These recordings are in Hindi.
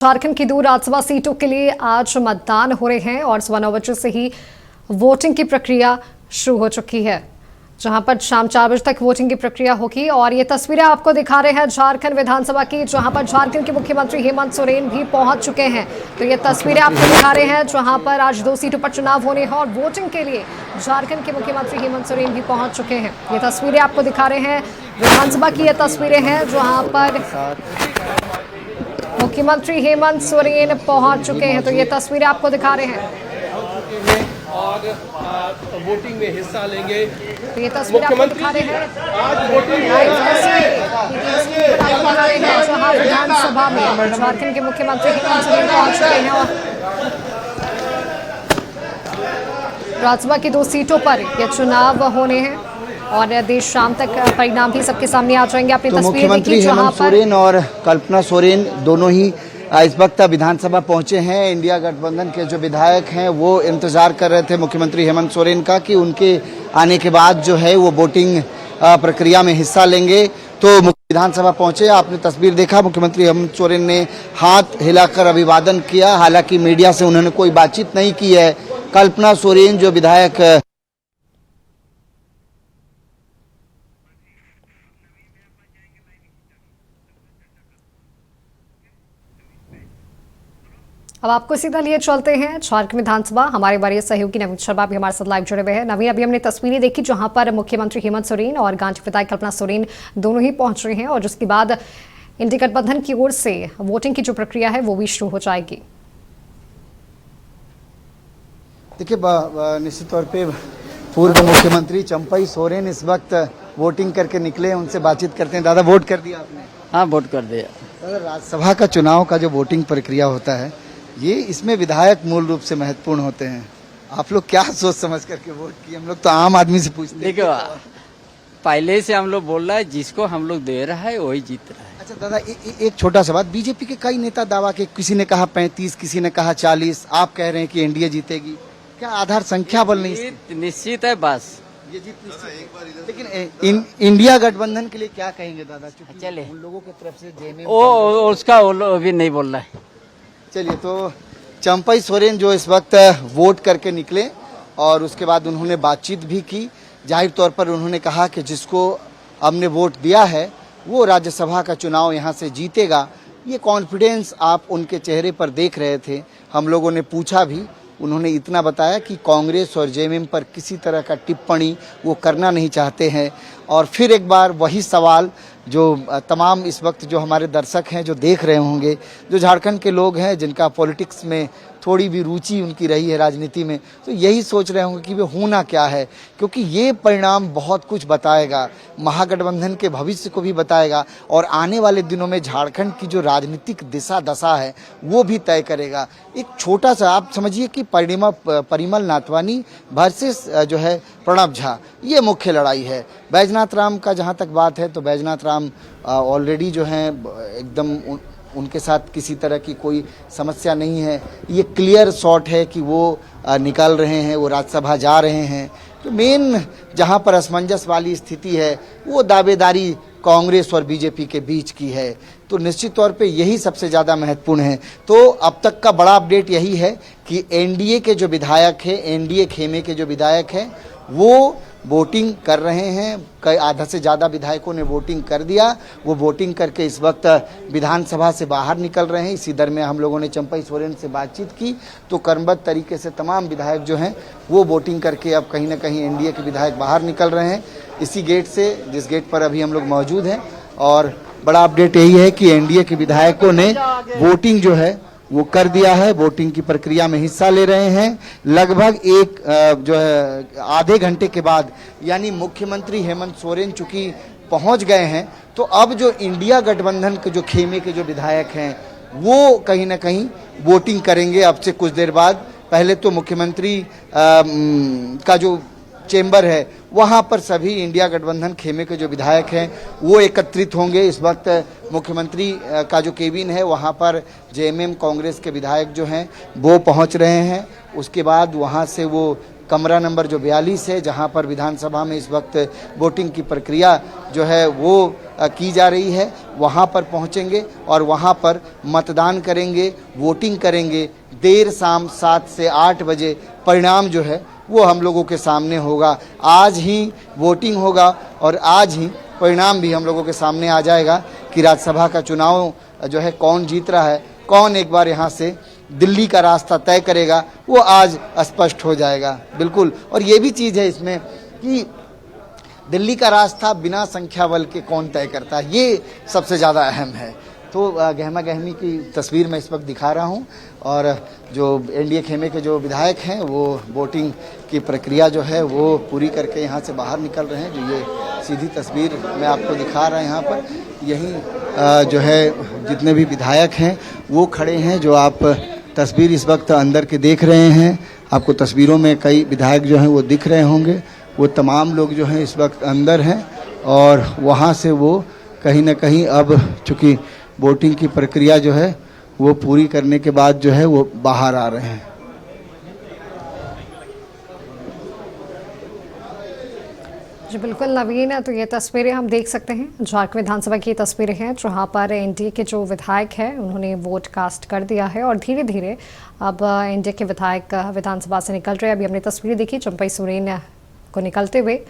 झारखंड की 2 राज्यसभा सीटों के लिए आज मतदान हो रहे हैं और सुबह 9 बजे से ही वोटिंग की प्रक्रिया शुरू हो चुकी है, जहां पर शाम 4 बजे तक वोटिंग की प्रक्रिया होगी। और ये तस्वीरें आपको दिखा रहे हैं झारखंड विधानसभा की, जहां पर झारखंड के मुख्यमंत्री हेमंत सोरेन भी पहुंच चुके हैं। तो ये तस्वीरें आपको दिखा रहे हैं जहां पर आज 2 सीटों पर चुनाव होने हैं और वोटिंग के लिए झारखंड के मुख्यमंत्री हेमंत सोरेन भी पहुंच चुके हैं। ये तस्वीरें आपको दिखा रहे हैं विधानसभा की, ये तस्वीरें हैं जहाँ पर मुख्यमंत्री हेमंत सोरेन पहुंच चुके हैं। तो ये तस्वीरें आपको दिखा रहे हैं और वोटिंग में हिस्सा लेंगे। तो ये तस्वीरें आपको दिखा रहे हैं आज वोटिंग जहां विधानसभा में झारखंड के मुख्यमंत्री हेमंत सोरेन पहुंच चुके हैं और राज्यसभा की 2 सीटों पर ये चुनाव होने हैं और देर शाम तक परिणाम भी सबके सामने आ जाएंगे। अपनी तो तस्वीरें मुख्यमंत्री हेमंत सोरेन और कल्पना सोरेन दोनों ही इस वक्त विधानसभा पहुंचे हैं। इंडिया गठबंधन के जो विधायक हैं वो इंतजार कर रहे थे मुख्यमंत्री हेमंत सोरेन का कि उनके आने के बाद जो है वो वोटिंग प्रक्रिया में हिस्सा लेंगे। तो विधानसभा पहुंचे, आपने तस्वीर देखा, मुख्यमंत्री हेमंत सोरेन ने हाथ हिलाकर अभिवादन किया। हालांकि मीडिया से उन्होंने कोई बातचीत नहीं की है। कल्पना सोरेन जो विधायक अब आपको सीधा लिए चलते हैं झारखंड विधानसभा। हमारे वरीय सहयोगी नवीन शर्मा भी हमारे साथ लाइव जुड़े हुए हैं। नवीन, अभी हमने तस्वीरें देखी जहां पर मुख्यमंत्री हेमंत सोरेन और गांधी विधायक कल्पना सोरेन दोनों ही पहुंच रहे हैं और जिसके बाद इंडिया गठबंधन की ओर से वोटिंग की जो प्रक्रिया है वो भी शुरू हो जाएगी। देखिए, निश्चित तौर पे पूर्व मुख्यमंत्री चंपई सोरेन इस वक्त वोटिंग करके निकले, उनसे बातचीत करते हैं। दादा, वोट कर दिया आपने? हाँ, वोट कर दिया। दादा, राज्यसभा का चुनाव का जो वोटिंग प्रक्रिया होता है, ये इसमें विधायक मूल रूप से महत्वपूर्ण होते हैं। आप लोग क्या सोच समझ करके वोट किए? हम लोग तो आम आदमी से पूछते हैं। देखो, पहले से हम लोग बोल रहा है जिसको हम लोग दे रहा है वही जीत रहा है। अच्छा दादा, एक छोटा सा बात, बीजेपी के कई नेता दावा के, किसी ने कहा 35, किसी ने कहा 40, आप कह रहे हैं कि एनडीए जीतेगी। क्या आधार संख्या बल नहीं? निश्चित है, बस ये जीत निश्चित। लेकिन इंडिया गठबंधन के लिए क्या कहेंगे दादा? चले, उन लोगों की तरफ से जेएमएम उसका अभी नहीं बोल रहा है। चलिए, तो चंपई सोरेन जो इस वक्त वोट करके निकले और उसके बाद उन्होंने बातचीत भी की। जाहिर तौर पर उन्होंने कहा कि जिसको हमने वोट दिया है वो राज्यसभा का चुनाव यहाँ से जीतेगा। ये कॉन्फिडेंस आप उनके चेहरे पर देख रहे थे। हम लोगों ने पूछा भी, उन्होंने इतना बताया कि कांग्रेस और जेएमएम पर किसी तरह का टिप्पणी वो करना नहीं चाहते हैं। और फिर एक बार वही सवाल जो तमाम इस वक्त जो हमारे दर्शक हैं जो देख रहे होंगे, जो झारखंड के लोग हैं जिनका पॉलिटिक्स में थोड़ी भी रुचि उनकी रही है, राजनीति में, तो यही सोच रहे होंगे कि वे होना क्या है, क्योंकि ये परिणाम बहुत कुछ बताएगा, महागठबंधन के भविष्य को भी बताएगा और आने वाले दिनों में झारखंड की जो राजनीतिक दिशा दशा है वो भी तय करेगा। एक छोटा सा आप समझिए कि परिमल नाथवानी वर्सेस जो है प्रणब झा, ये मुख्य लड़ाई है। बैजनाथ राम का जहाँ तक बात है तो बैजनाथ राम ऑलरेडी जो है एकदम उनके साथ किसी तरह की कोई समस्या नहीं है। ये क्लियर शॉट है कि वो निकल रहे हैं, वो राज्यसभा जा रहे हैं। तो मेन जहां पर असमंजस वाली स्थिति है वो दावेदारी कांग्रेस और बीजेपी के बीच की है। तो निश्चित तौर पे यही सबसे ज़्यादा महत्वपूर्ण है। तो अब तक का बड़ा अपडेट यही है कि एनडीए के जो विधायक हैं, एनडीए खेमे के जो विधायक हैं, वो वोटिंग कर रहे हैं। कई आधा से ज़्यादा विधायकों ने वोटिंग कर दिया। वो वोटिंग करके इस वक्त विधानसभा से बाहर निकल रहे हैं। इसी दर में हम लोगों ने चंपई सोरेन से बातचीत की तो क्रमबद्ध तरीके से तमाम विधायक जो हैं वो वोटिंग करके अब कहीं ना कहीं एनडीए के विधायक बाहर निकल रहे हैं, इसी गेट से, जिस गेट पर अभी हम लोग मौजूद हैं। और बड़ा अपडेट यही है कि एनडीए के विधायकों ने वोटिंग जो है वो कर दिया है, वोटिंग की प्रक्रिया में हिस्सा ले रहे हैं। लगभग एक जो है आधे घंटे के बाद, यानी मुख्यमंत्री हेमंत सोरेन चूंकि पहुंच गए हैं, तो अब जो इंडिया गठबंधन के जो खेमे के जो विधायक हैं वो कहीं ना कहीं वोटिंग करेंगे अब से कुछ देर बाद। पहले तो मुख्यमंत्री का जो चेंबर है वहां पर सभी इंडिया गठबंधन खेमे के जो विधायक हैं वो एकत्रित होंगे। इस वक्त मुख्यमंत्री का जो केबिन है वहां पर जेएमएम कांग्रेस के विधायक जो हैं वो पहुंच रहे हैं। उसके बाद वहां से वो कमरा नंबर जो 42 है, जहां पर विधानसभा में इस वक्त वोटिंग की प्रक्रिया जो है वो की जा रही है, वहां पर पहुंचेंगे और वहां पर मतदान करेंगे, वोटिंग करेंगे। देर शाम 7 से 8 बजे परिणाम जो है वो हम लोगों के सामने होगा। आज ही वोटिंग होगा और आज ही परिणाम भी हम लोगों के सामने आ जाएगा कि राज्यसभा का चुनाव जो है कौन जीत रहा है, कौन एक बार यहाँ से दिल्ली का रास्ता तय करेगा, वो आज स्पष्ट हो जाएगा। बिल्कुल। और ये भी चीज़ है इसमें कि दिल्ली का रास्ता बिना संख्या बल के कौन तय करता है, ये सबसे ज़्यादा अहम है। तो गहमा गहमी की तस्वीर मैं इस वक्त दिखा रहा हूँ और जो एनडीए खेमे के जो विधायक हैं वो वोटिंग की प्रक्रिया जो है वो पूरी करके यहाँ से बाहर निकल रहे हैं। जो ये सीधी तस्वीर मैं आपको दिखा रहा हूँ, यहाँ पर यहीं जो है जितने भी विधायक हैं वो खड़े हैं। जो आप तस्वीर इस वक्त अंदर के देख रहे हैं, आपको तस्वीरों में कई विधायक जो हैं वो दिख रहे होंगे। वो तमाम लोग जो हैं इस वक्त अंदर हैं और वहाँ से वो कहीं ना कहीं अब चूँकि वोटिंग की प्रक्रिया जो है वो पूरी करने के बाद जो है वो बाहर आ रहे हैं। जी बिल्कुल नवीन, तो ये तस्वीरें हम देख सकते हैं झारखंड विधानसभा की तस्वीरें हैं जहां पर एनडीए के जो विधायक हैं उन्होंने वोट कास्ट कर दिया है और धीरे धीरे अब एनडीए के विधायक विधानसभा से निकल रहे हैं। अभी हमने तस्वीरें देखी चंपई सोरेन को निकलते हुए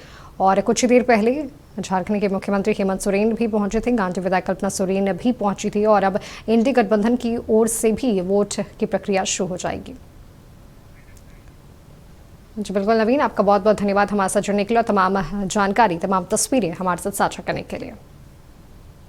और कुछ ही देर पहले झारखंड के मुख्यमंत्री हेमंत सोरेन भी पहुंचे थे, गांधी विधायक कल्पना सोरेन भी पहुंची थी और अब एनडीए गठबंधन की ओर से भी वोट की प्रक्रिया शुरू हो जाएगी। जी बिल्कुल नवीन, आपका बहुत बहुत धन्यवाद हमारे साथ जुड़ने के लिए और तमाम जानकारी, तमाम तस्वीरें हमारे साथ साझा करने के लिए।